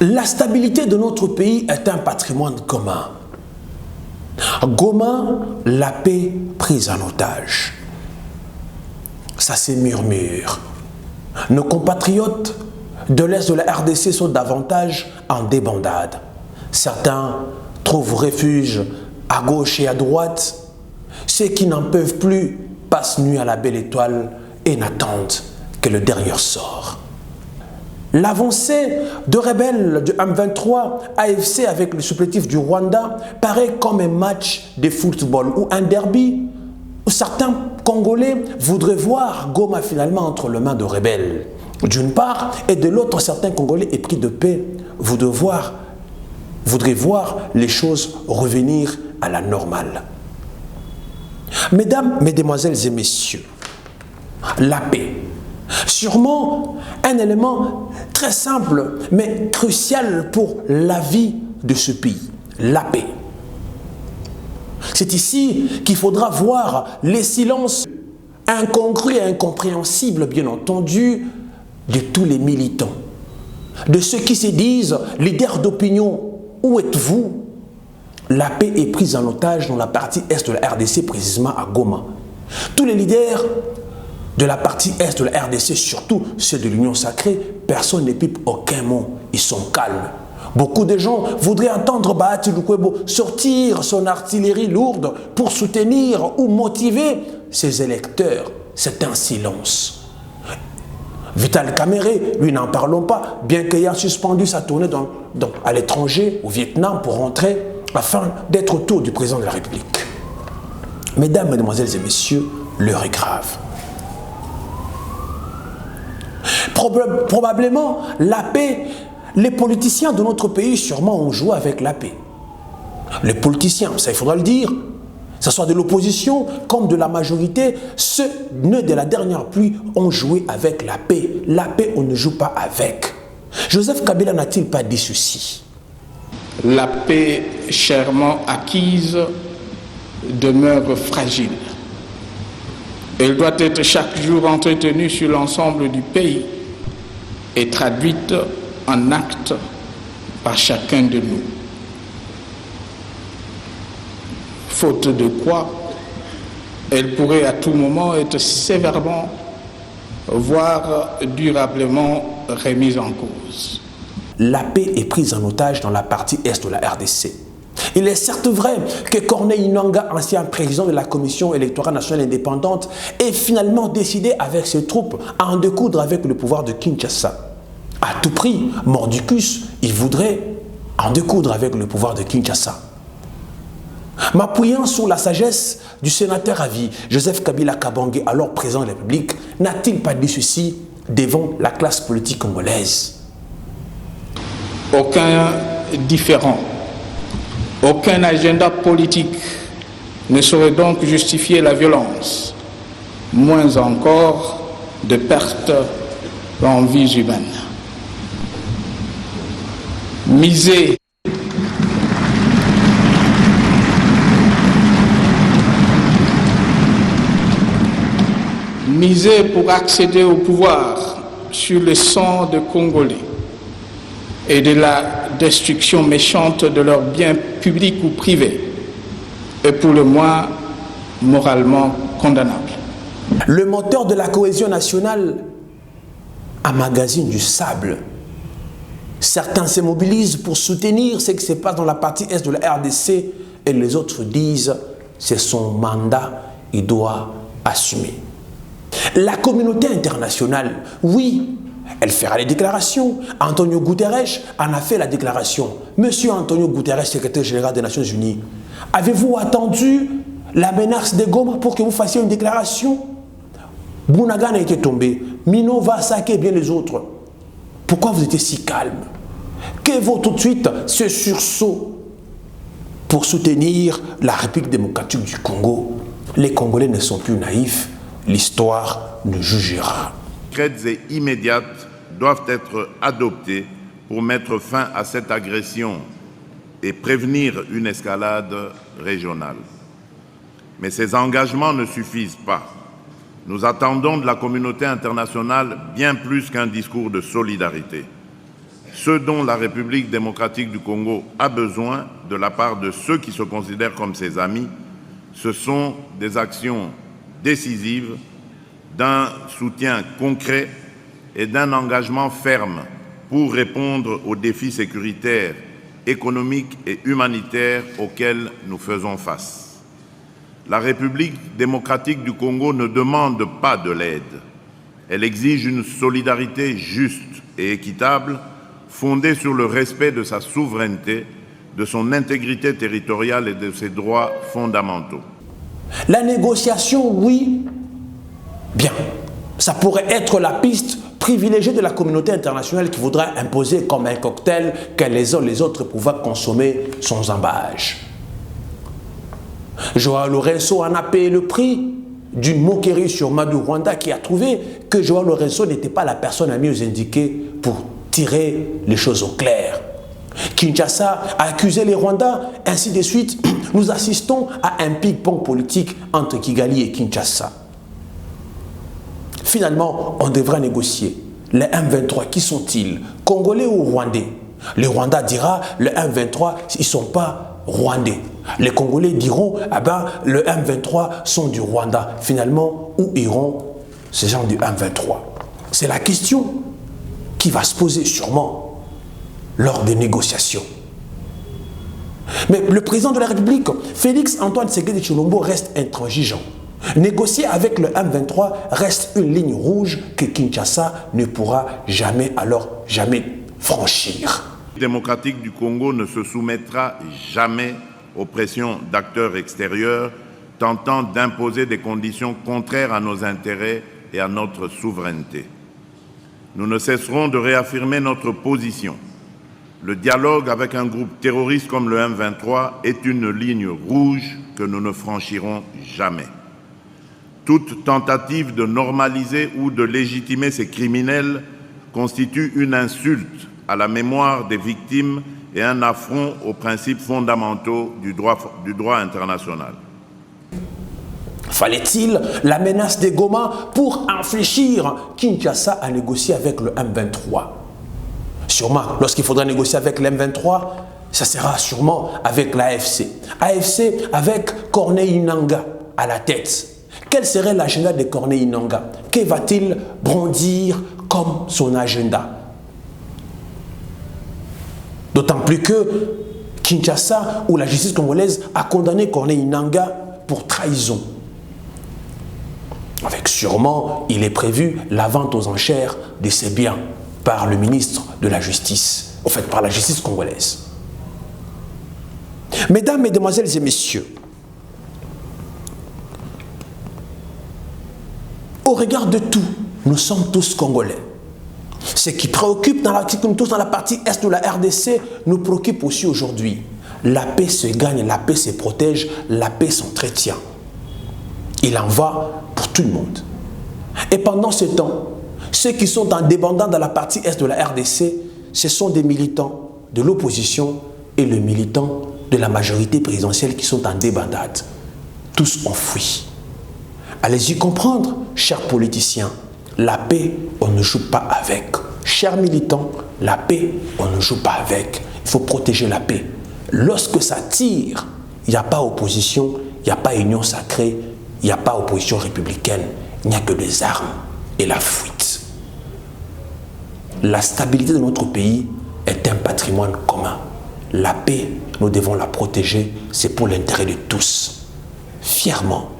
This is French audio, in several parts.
La stabilité de notre pays est un patrimoine commun. Goma, la paix prise en otage. Ça se murmure. Nos compatriotes de l'Est de la RDC sont davantage en débandade. Certains trouvent refuge à gauche et à droite. Ceux qui n'en peuvent plus passent nuit à la belle étoile et n'attendent que le dernier sort. L'avancée de rebelles du M23 AFC avec le supplétif du Rwanda paraît comme un match de football ou un derby où certains Congolais voudraient voir Goma finalement entre les mains de rebelles. D'une part, et de l'autre, certains Congolais épris de paix voudraient voir les choses revenir à la normale. Mesdames, mesdemoiselles et messieurs, la paix. Sûrement un élément très simple mais crucial pour la vie de ce pays, la paix. C'est ici qu'il faudra voir les silences incongrus et incompréhensibles, bien entendu, de tous les militants, de ceux qui se disent leaders d'opinion. Où êtes-vous? La paix est prise en otage dans la partie est de la RDC, précisément à Goma. Tous les leaders de la partie est de la RDC, surtout ceux de l'Union sacrée, personne ne pipe aucun mot. Ils sont calmes. Beaucoup de gens voudraient entendre Bahati Lukwebo sortir son artillerie lourde pour soutenir ou motiver ses électeurs. C'est un silence. Vital Kamere, lui n'en parlons pas, bien qu'il ait suspendu sa tournée à l'étranger, au Vietnam, pour rentrer afin d'être autour du président de la République. Mesdames, mesdemoiselles et messieurs, l'heure est grave. Probablement, la paix, les politiciens de notre pays sûrement ont joué avec la paix. Les politiciens, ça il faudra le dire, que ce soit de l'opposition comme de la majorité, ceux nés de la dernière pluie ont joué avec la paix. La paix, on ne joue pas avec. Joseph Kabila n'a-t-il pas dit ceci? La paix chèrement acquise demeure fragile. Elle doit être chaque jour entretenue sur l'ensemble du pays et traduite en actes par chacun de nous. Faute de quoi, elle pourrait à tout moment être sévèrement, voire durablement remise en cause. La paix est prise en otage dans la partie est de la RDC. Il est certes vrai que Corneille Nangaa, ancien président de la Commission électorale nationale indépendante, ait finalement décidé avec ses troupes à en découdre avec le pouvoir de Kinshasa. À tout prix, mordicus, il voudrait en découdre avec le pouvoir de Kinshasa. M'appuyant sur la sagesse du sénateur à vie, Joseph Kabila Kabange, alors président de la République, n'a-t-il pas dit ceci devant la classe politique congolaise? Aucun différend, aucun agenda politique ne saurait donc justifier la violence, moins encore de pertes en vies humaines. Miser pour accéder au pouvoir sur le sang de Congolais et de la destruction méchante de leurs biens publics ou privés est pour le moins moralement condamnable. Le moteur de la cohésion nationale emmagasine du sable. Certains se mobilisent pour soutenir ce qui se passe dans la partie est de la RDC et les autres disent c'est son mandat, il doit assumer. La communauté internationale, oui, elle fera les déclarations. Antonio Guterres en a fait la déclaration. Monsieur Antonio Guterres, secrétaire général des Nations Unies, avez-vous attendu la menace de Goma pour que vous fassiez une déclaration? Bounagan a été tombé. Mino va saquer bien les autres. Pourquoi vous étiez si calme? Que vaut tout de suite ce sursaut pour soutenir la République démocratique du Congo? Les Congolais ne sont plus naïfs. L'histoire nous jugera. Concrètes et immédiates doivent être adoptées pour mettre fin à cette agression et prévenir une escalade régionale. Mais ces engagements ne suffisent pas. Nous attendons de la communauté internationale bien plus qu'un discours de solidarité. Ce dont la République démocratique du Congo a besoin de la part de ceux qui se considèrent comme ses amis, ce sont des actions décisives, d'un soutien concret et d'un engagement ferme pour répondre aux défis sécuritaires, économiques et humanitaires auxquels nous faisons face. La République démocratique du Congo ne demande pas de l'aide. Elle exige une solidarité juste et équitable, fondée sur le respect de sa souveraineté, de son intégrité territoriale et de ses droits fondamentaux. La négociation, oui, bien. Ça pourrait être la piste privilégiée de la communauté internationale qui voudra imposer comme un cocktail que les uns les autres pouvaient consommer sans emballage. Joao Lourenço en a payé le prix d'une moquerie sur Madu Rwanda qui a trouvé que Joao Lourenço n'était pas la personne la mieux indiquée pour tirer les choses au clair. Kinshasa a accusé les Rwandais, ainsi de suite. Nous assistons à un ping-pong politique entre Kigali et Kinshasa. Finalement, on devra négocier. Les M23, qui sont-ils? Congolais ou Rwandais? Les Rwandais dira, le M23, ils ne sont pas Rwandais. Les Congolais diront, ah ben, le M23 sont du Rwanda. Finalement, où iront ces gens du M23? C'est la question qui va se poser sûrement lors des négociations. Mais le président de la République, Félix Antoine Tshisekedi Tshilombo, reste intransigeant. Négocier avec le M23 reste une ligne rouge que Kinshasa ne pourra jamais franchir. La République démocratique du Congo ne se soumettra jamais aux pressions d'acteurs extérieurs tentant d'imposer des conditions contraires à nos intérêts et à notre souveraineté. Nous ne cesserons de réaffirmer notre position. Le dialogue avec un groupe terroriste comme le M23 est une ligne rouge que nous ne franchirons jamais. Toute tentative de normaliser ou de légitimer ces criminels constitue une insulte à la mémoire des victimes et un affront aux principes fondamentaux du droit international. Fallait-il la menace des Goma pour infléchir Kinshasa à négocier avec le M23? Sûrement, lorsqu'il faudra négocier avec le M23, ça sera sûrement avec l'AFC. AFC avec Corneille Nangaa à la tête. Quel serait l'agenda de Corneille Nangaa? Que va-t-il brandir comme son agenda? D'autant plus que Kinshasa, ou la justice congolaise, a condamné Corneille Nangaa pour trahison. Avec sûrement, il est prévu la vente aux enchères de ses biens par le ministre de la Justice, en fait par la justice congolaise. Mesdames, Mesdemoiselles et Messieurs, au regard de tout, nous sommes tous Congolais. Ce qui préoccupe dans la partie est de la RDC nous préoccupe aussi aujourd'hui. La paix se gagne, la paix se protège, la paix s'entretient. Il en va pour tout le monde. Et pendant ce temps, ceux qui sont en débandant dans la partie est de la RDC, ce sont des militants de l'opposition et les militants de la majorité présidentielle qui sont en débandade. Tous ont fui. Allez-y comprendre, chers politiciens, la paix, on ne joue pas avec. Chers militants, la paix, on ne joue pas avec. Il faut protéger la paix. Lorsque ça tire, il n'y a pas opposition, il n'y a pas union sacrée, il n'y a pas opposition républicaine, il n'y a que des armes et la fuite. La stabilité de notre pays est un patrimoine commun. La paix, nous devons la protéger, c'est pour l'intérêt de tous. Fièrement,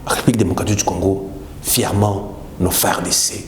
République démocratique du Congo, fièrement, nos frères d'essai.